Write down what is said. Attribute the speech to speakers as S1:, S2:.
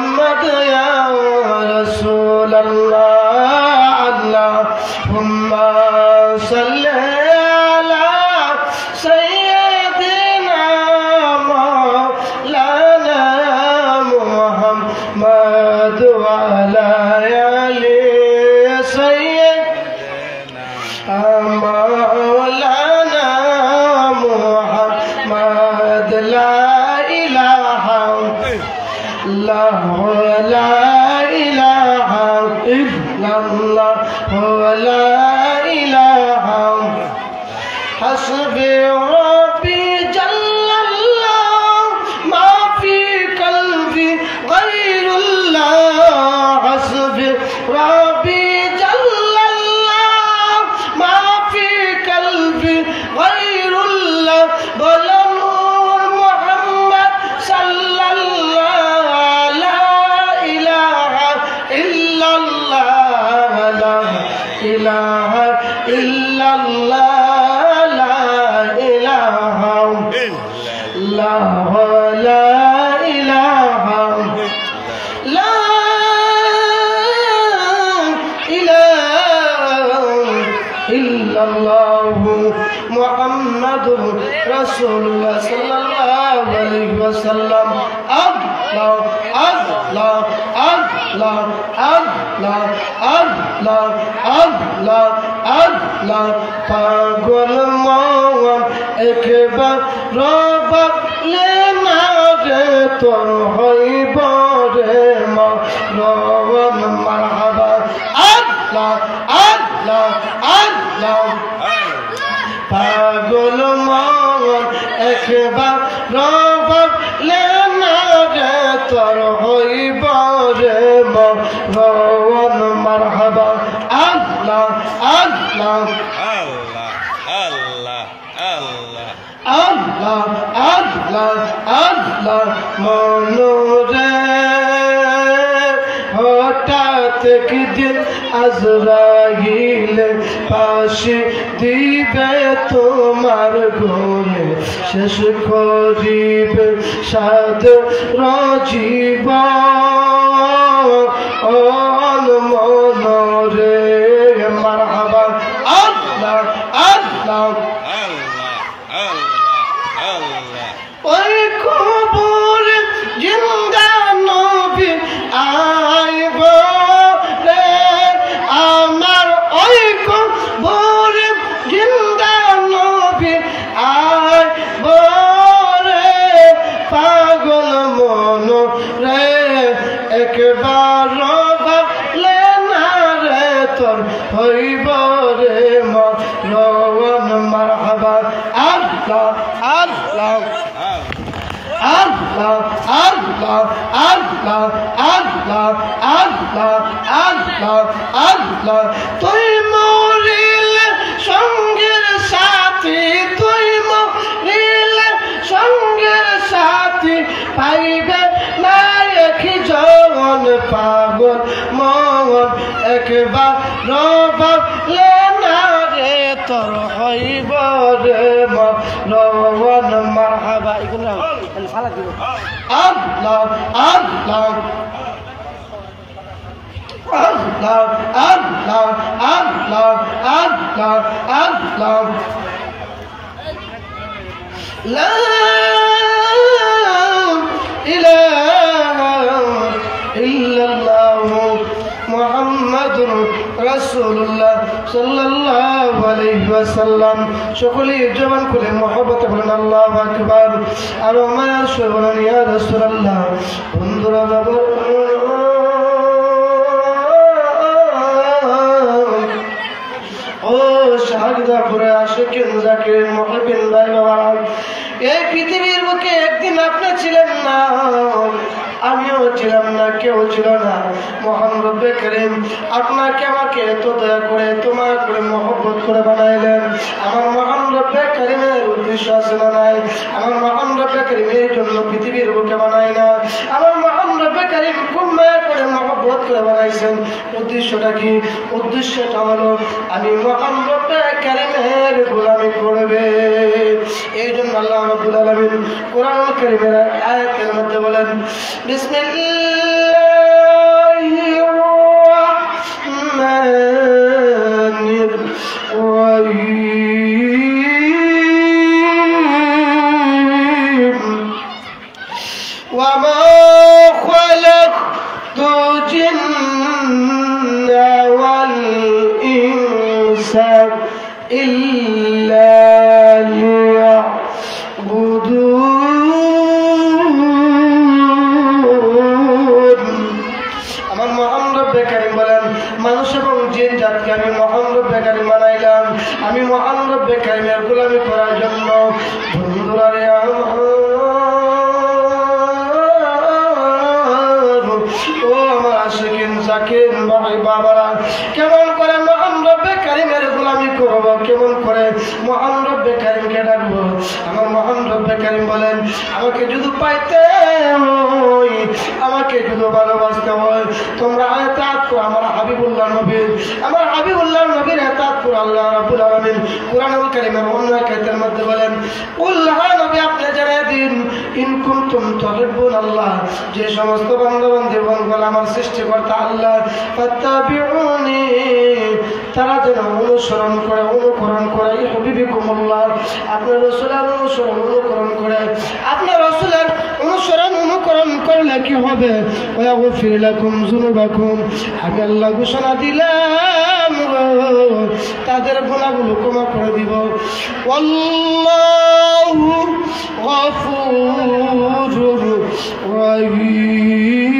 S1: محمد يا رسول الله اللهم صل على سيدنا مولانا محمد وعلى آل سيدنا مولانا محمد لا إله إلا هو لا إله إلا الله ولا إله حسبي ربي جل الله ما في قلبي غير الله حسبي ربي جل الله ما في قلبي غير الله ولا نور محمد صلى الله لا إله إلا الله لا إله إلا الله لا إله إلا هو لا إله لا إله إلا الله محمد رسول الله صلى الله عليه وسلم الله الله الله الله الله الله الله পাগল মন একবার রব লেনা রে তোর হইব রে মরণ মারহাবা আল্লাহ আল্লাহ আল্লাহ পাগল মন একবার রব লেনা রে তোর হইব রে মরণ মারহাবা আল্লাহ আল্লাহ আল্লাহ আল্লাহ আল্লাহ মনোরে হঠাৎ একদিন আজরাইল পাশে দিবে তোমার ঘরে শেষ করিবে সাদ রাজীব মনোরে মারহাবা আল্লাহ আল্লাহ ওই কবর জিন্দা নবী আইব রে আমার ওই কবর জিন্দা নবী আইব রে পাগল মন রে একবার ভাবলে না রে তোর হইব রে মরণ মারহাবা আল্লাহ আল্লাহ আল্লাহ আল্লাহ আল্লাহ আল্লাহ আল্লাহ আল্লাহ আল্লাহ তুই মরিলে সঙ্গের সাথী তুই মরিলে সঙ্গের সাথী পাইবে না একই জন পাগল মন একবার ভাবলে না রে তোর হইব রে মরণ মারহাবা এগুলো ফালা দিব আল্লাহ আল্লাহ আল্লাহ আল্লাহ আল্লাহ আল্লাহ আল্লাহ লা ইলাহা ইল্লাল্লাহ মুহাম্মাদুর রাসূলুল্লাহ সাল্লাল্লাহু আলাইহি ওয়াসাল্লাম সকলেই জবান খুলে মহব্বতে বলেন আল্লাহু আকবার আর মায়ার সঙ্গে বলেন ইয়া রাসূলুল্লাহ বন্ধুরা বাবা ও শাহাদা করে আশিকিন জাকির মুহিবিন ভাই বাবা এই পৃথিবীর বুকে একদিন আপনি ছিলেন না আমিও ছিলাম না কেউ ছিল না মহান রব্বে করিম আপনাকে আমাকে এত দয়া করে তোমার করে মহব্বত করে বানাইলেন আমার মহান রব্বে করিমের উদ্দেশ্য আছে না নাই আমার মহান রব্বে করিমের জন্য পৃথিবীর বুকে বানাই না আমার মহান রব্বে করিম খুব মায়া করে মহব্বত করে বানাইছেন উদ্দেশ্যটা কি উদ্দেশ্যটা হলো আমি মহান রব্বে করিমের গোলামি করবে এই জন্য আল্লাহ রাব্বুল আলামিন কোরআন কারীমের আয়াতের মধ্যে বলেন বিসমিল্লাহ মানুষ এবং জিন জাতকে আমি মহান রব্বে কারীম বানাইলাম, আমি মহান রব্বে কারীমের গোলামি করার জন্য। বন্ধুরা রে ও আমার আশিকিন জাকির ভাই বাবারা, কেমন করে মহান রব্বে কারীমের গোলামি করব, কেমন করে মহান রব্বে কারীমকে ডাকবো? আমার মহান রব্বে কারীম বলেন, আমাকে যদি পাইতে হয়, আমাকে যদি ভালোবাসতে হয়, তোমরা ইতাআত করো আমার হাবিবুল্লাহ নবীর, আমার হাবিবুল্লাহ নবীর ইতাআত করো। আল্লাহ রাব্বুল আলামিন কুরআনুল কারীমের অন্য আয়াতের মধ্যে বলেন, কুল হা নবী আপনি জানিয়ে দিন, ইন কুনতুম তুহিব্বুনাল্লাহ, যে সমস্ত বান্দা-বান্দীগণ আমার সৃষ্টিকর্তা আল্লাহ, ফাত্তাবিউনি, তারা যেন অনুসরণ করে, অনুকরণ করে, ইউহিব্বুকুমুল্লাহ, আপনার রাসূলের অনুসরণ অনুকরণ করে। আপনার রাসূলের অনুসরণ অনুকরণ করলে কি হবে? ওয়াগফির লাকুম যুনুবাকুম, আমি আল্লাহ ঘোষণা দিলাম তাদের গুনাহগুলো ক্ষমা করে দিব। আল্লাহু গফুরুর রহিম।